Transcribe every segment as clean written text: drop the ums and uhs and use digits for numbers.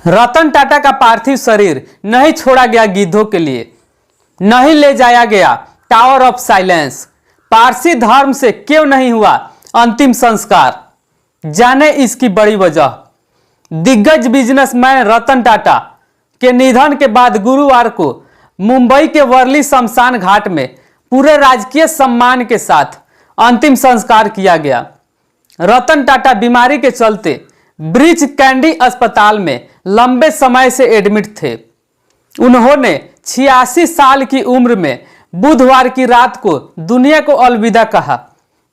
रतन टाटा का पार्थिव शरीर नहीं छोड़ा गया गिद्धों के लिए, नहीं ले जाया गया टावर ऑफ साइलेंस। पारसी धर्म से क्यों नहीं हुआ अंतिम संस्कार, जाने इसकी बड़ी वजह। दिग्गज बिजनेसमैन रतन टाटा के निधन के बाद गुरुवार को मुंबई के वर्ली शमशान घाट में पूरे राजकीय सम्मान के साथ अंतिम संस्कार किया गया। रतन टाटा बीमारी के चलते ब्रीच कैंडी अस्पताल में लंबे समय से एडमिट थे। उन्होंने 86 साल की उम्र में बुधवार की रात को दुनिया को अलविदा कहा।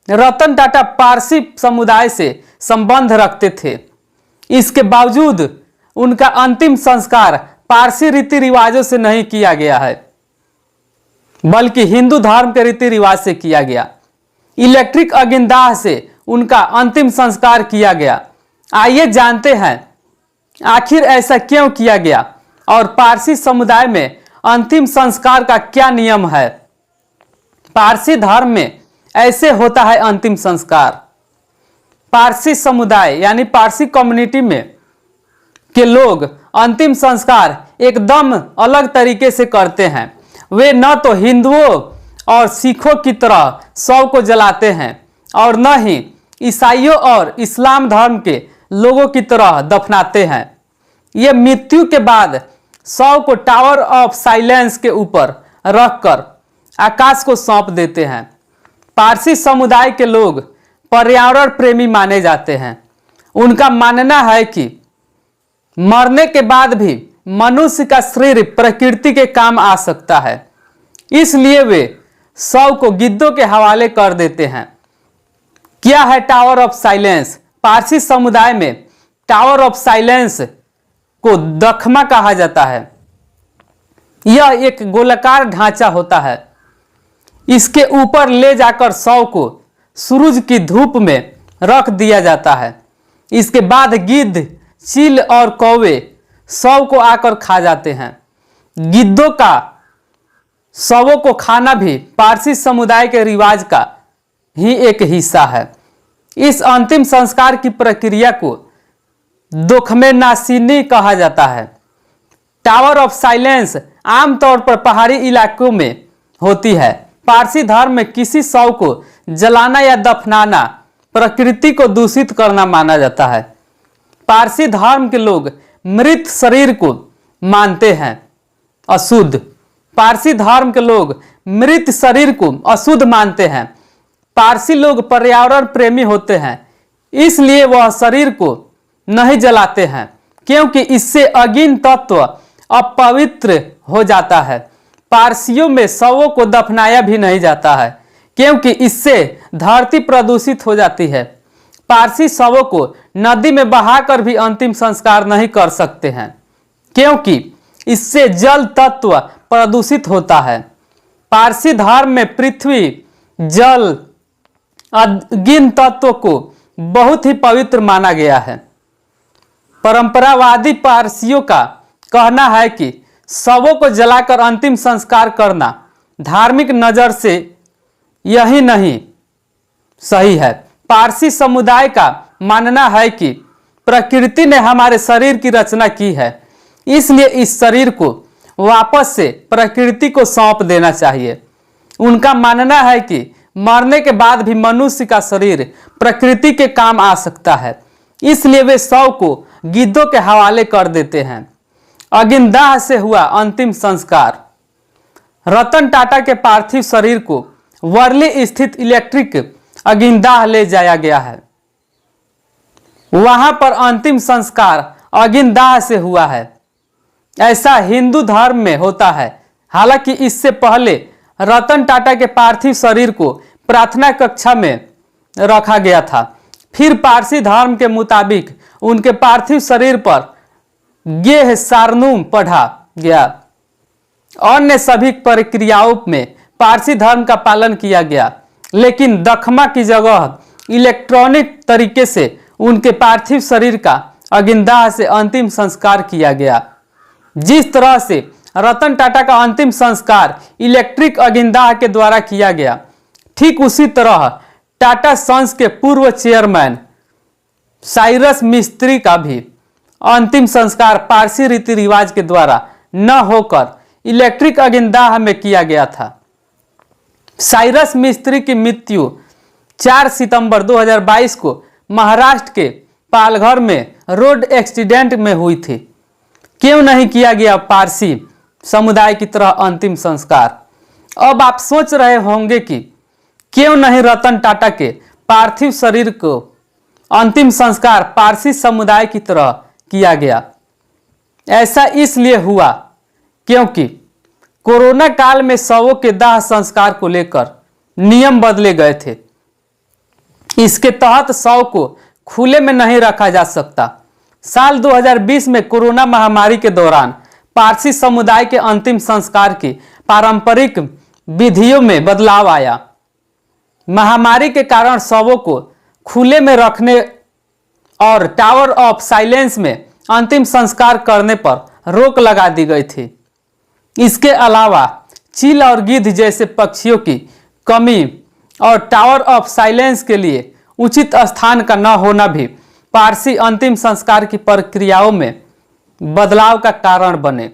रतन टाटा पारसी समुदाय से संबंध रखते थे, इसके बावजूद उनका अंतिम संस्कार पारसी रीति रिवाजों से नहीं किया गया है, बल्कि हिंदू धर्म के रीति रिवाज से किया गया। इलेक्ट्रिक अग्निदाह से उनका अंतिम संस्कार किया गया। आइए जानते हैं आखिर ऐसा क्यों किया गया और पारसी समुदाय में अंतिम संस्कार का क्या नियम है। पारसी धर्म में ऐसे होता है अंतिम संस्कार। पारसी समुदाय यानी पारसी कम्युनिटी में के लोग अंतिम संस्कार एकदम अलग तरीके से करते हैं। वे न तो हिंदुओं और सिखों की तरह शव को जलाते हैं और न ही ईसाइयों और इस्लाम धर्म के लोगों की तरह दफनाते हैं। ये मृत्यु के बाद शव को टावर ऑफ साइलेंस के ऊपर रखकर आकाश को सौंप देते हैं। पारसी समुदाय के लोग पर्यावरण प्रेमी माने जाते हैं। उनका मानना है कि मरने के बाद भी मनुष्य का शरीर प्रकृति के काम आ सकता है, इसलिए वे शव को गिद्धों के हवाले कर देते हैं। क्या है टावर ऑफ साइलेंस? पारसी समुदाय में टावर ऑफ साइलेंस को दखमा कहा जाता है। यह एक गोलाकार ढांचा होता है। इसके ऊपर ले जाकर शव को सूरज की धूप में रख दिया जाता है। इसके बाद गिद्ध, चील और कौवे शव को आकर खा जाते हैं। गिद्धों का शवों को खाना भी पारसी समुदाय के रिवाज का ही एक हिस्सा है। इस अंतिम संस्कार की प्रक्रिया को दोखमे नासीनी कहा जाता है। टावर ऑफ साइलेंस आमतौर पर पहाड़ी इलाकों में होती है। पारसी धर्म में किसी शव को जलाना या दफनाना प्रकृति को दूषित करना माना जाता है। पारसी धर्म के लोग मृत शरीर को मानते हैं अशुद्ध। पारसी धर्म के लोग मृत शरीर को अशुद्ध मानते हैं। पारसी लोग पर्यावरण प्रेमी होते हैं, इसलिए वह शरीर को नहीं जलाते हैं, क्योंकि इससे अग्नि तत्व अपवित्र हो जाता है। पारसियों में शवों को दफनाया भी नहीं जाता है, क्योंकि इससे धरती प्रदूषित हो जाती है। पारसी शवों को नदी में बहाकर भी अंतिम संस्कार नहीं कर सकते हैं, क्योंकि इससे जल तत्व प्रदूषित होता है। पारसी धर्म में पृथ्वी, जल, अग्नि तत्व को बहुत ही पवित्र माना गया है। परंपरावादी पारसियों का कहना है कि शवों को जलाकर अंतिम संस्कार करना धार्मिक नजर से यही नहीं सही है। पारसी समुदाय का मानना है कि प्रकृति ने हमारे शरीर की रचना की है, इसलिए इस शरीर को वापस से प्रकृति को सौंप देना चाहिए। उनका मानना है कि मरने के बाद भी मनुष्य का शरीर प्रकृति के काम आ सकता है, इसलिए वे शव को गिद्धों के हवाले कर देते हैं। अग्निदाह से हुआ अंतिम संस्कार। रतन टाटा के पार्थिव शरीर को वर्ली स्थित इलेक्ट्रिक अग्निदाह ले जाया गया है। वहां पर अंतिम संस्कार अग्निदाह से हुआ है। ऐसा हिंदू धर्म में होता है। हालांकि इससे पहले रतन टाटा के पार्थिव शरीर को प्रार्थना कक्षा में रखा गया था। फिर पारसी धर्म के मुताबिक उनके पार्थिव शरीर पर गेह सारनूम पढ़ा गया। अन्य सभी प्रक्रियाओं में पारसी धर्म का पालन किया गया, लेकिन दखमा की जगह इलेक्ट्रॉनिक तरीके से उनके पार्थिव शरीर का अग्निदाह से अंतिम संस्कार किया गया। जिस तरह से रतन टाटा का अंतिम संस्कार इलेक्ट्रिक अग्निदाह के द्वारा किया गया, ठीक उसी तरह टाटा सन्स के पूर्व चेयरमैन साइरस मिस्त्री का भी अंतिम संस्कार पारसी रीति रिवाज के द्वारा न होकर इलेक्ट्रिक अग्निदाह में किया गया था। साइरस मिस्त्री की मृत्यु 4 सितंबर 2022 को महाराष्ट्र के पालघर में रोड एक्सीडेंट में हुई थी। क्यों नहीं किया गया पारसी समुदाय की तरह अंतिम संस्कार? अब आप सोच रहे होंगे कि क्यों नहीं रतन टाटा के पार्थिव शरीर को अंतिम संस्कार पारसी समुदाय की तरह किया गया। ऐसा इसलिए हुआ क्योंकि कोरोना काल में शवों के दाह संस्कार को लेकर नियम बदले गए थे। इसके तहत शव को खुले में नहीं रखा जा सकता। साल 2020 में कोरोना महामारी के दौरान पारसी समुदाय के अंतिम संस्कार की पारंपरिक विधियों में बदलाव आया। महामारी के कारण शवों को खुले में रखने और टावर ऑफ साइलेंस में अंतिम संस्कार करने पर रोक लगा दी गई थी। इसके अलावा चील और गिद्ध जैसे पक्षियों की कमी और टावर ऑफ साइलेंस के लिए उचित स्थान का न होना भी पारसी अंतिम संस्कार की प्रक्रियाओं में बदलाव का कारण बने।